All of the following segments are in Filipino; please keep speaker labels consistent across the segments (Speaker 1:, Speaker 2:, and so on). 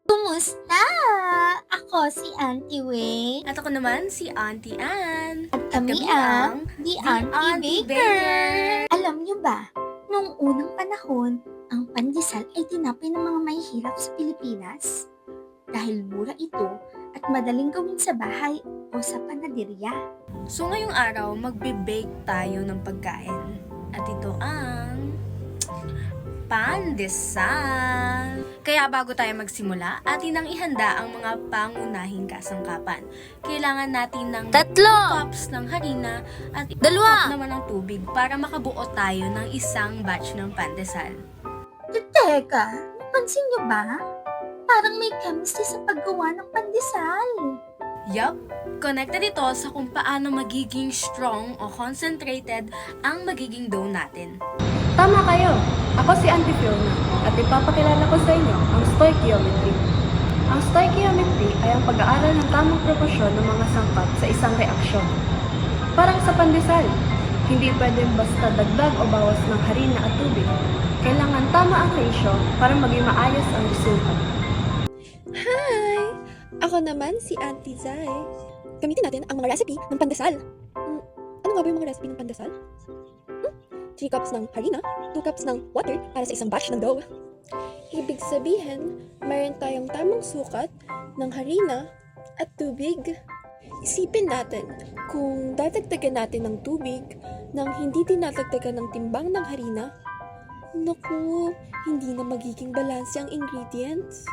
Speaker 1: Kumusta? Ako si Auntie Wei.
Speaker 2: At ako naman si Auntie Ann.
Speaker 1: At kami ang The Auntie Baker. Alam niyo ba, noong unang panahon, ang pandesal ay tinapay ng mga mahihirap sa Pilipinas. Dahil mura ito at madaling gawin sa bahay o sa panaderya.
Speaker 2: So ngayong araw, magbe-bake tayo ng pagkain. At ito ang pandesal. Kaya bago tayo magsimula, atin ang ihanda ang mga pangunahing kasangkapan. Kailangan natin ng 2 cups ng harina at 1 cup naman ng tubig para makabuo tayo ng isang batch ng pandesal.
Speaker 1: Teka, napansin niyo ba? Parang may chemistry sa paggawa ng pandesal.
Speaker 2: Yup, connected ito sa kung paano magiging strong o concentrated ang magiging dough natin.
Speaker 3: Tama kayo! Ako si Auntie Fiona at ipapakilala ko sa inyo ang stoichiometry. Ang stoichiometry ay ang pag-aaral ng tamang proporasyon ng mga sangkap sa isang reaksyon. Parang sa pandesal, hindi pwedeng basta dagdag o bawas ng harina at tubig. Kailangan tama ang ratio para maging maayos ang resulta.
Speaker 4: Hi! Ako naman si Auntie Zai. Gamitin natin ang mga recipe ng pandesal. Ano nga ba yung mga recipe ng pandesal? 3 cups ng harina, 2 cups ng water para sa isang batch ng dough. Ibig sabihin, mayroon tayong tamang sukat ng harina at tubig. Isipin natin, kung dadagdagan natin ng tubig nang hindi dinadagdagan ng timbang ng harina, naku, hindi na magiging balanse ang ingredients.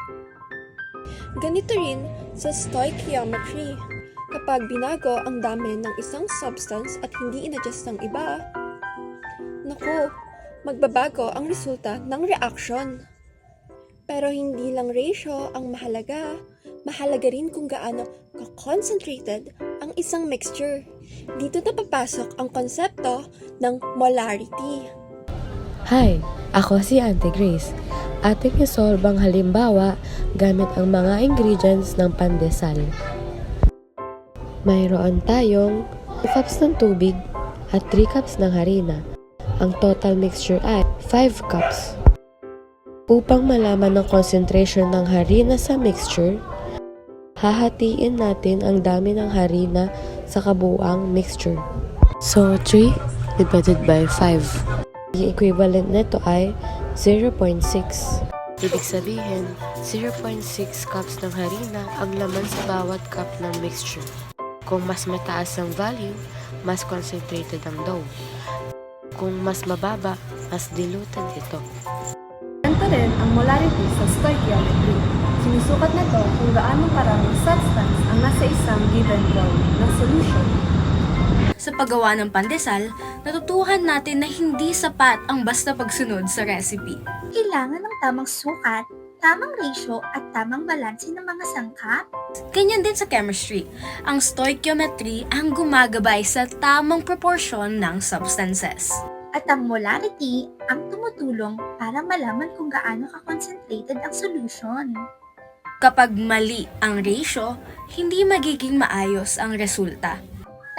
Speaker 4: Ganito rin sa stoichiometry. Kapag binago ang dami ng isang substance at hindi inadjust ng iba, naku, magbabago ang resulta ng reaction. Pero hindi lang ratio ang mahalaga, mahalaga rin kung gaano ka-concentrated ang isang mixture. Dito na papasok ang konsepto ng molarity.
Speaker 5: Hi! Ako si Auntie Grace. Ating isolve ang halimbawa gamit ang mga ingredients ng pandesal. Mayroon tayong 2 cups ng tubig at 3 cups ng harina. Ang total mixture ay 5 cups. Upang malaman ang concentration ng harina sa mixture, hahatiin natin ang dami ng harina sa kabuuang mixture. So, 3 divided by 5. Ang equivalent nito ay 0.6. Ibig sabihin, 0.6 cups ng harina ang laman sa bawat cup ng mixture. Kung mas mataas ang value, mas concentrated ang dough. Kung mas mababa, mas diluted ito.
Speaker 3: Ganito rin ang molarity sa stoichiometry. Sinusukat nito kung gaano karaming substance ang nasa isang given dough na solution.
Speaker 2: Sa paggawa ng pandesal, natutuhan natin na hindi sapat ang basta pagsunod sa recipe.
Speaker 1: Kailangan ng tamang sukat, tamang ratio at tamang balanse ng mga sangkap.
Speaker 2: Ganyan din sa chemistry. Ang stoichiometry ang gumagabay sa tamang proportion ng substances.
Speaker 1: At ang molarity ang tumutulong para malaman kung gaano ka-concentrated ang solution.
Speaker 2: Kapag mali ang ratio, hindi magiging maayos ang resulta.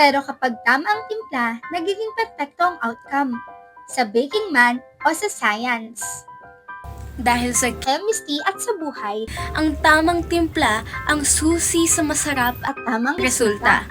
Speaker 1: Pero kapag tama ang timpla, nagiging perfecto ang outcome. Sa baking man o sa science.
Speaker 2: Dahil sa
Speaker 1: Chemistry at sa buhay
Speaker 2: ang tamang timpla ang susi sa masarap
Speaker 1: at tamang
Speaker 2: resulta.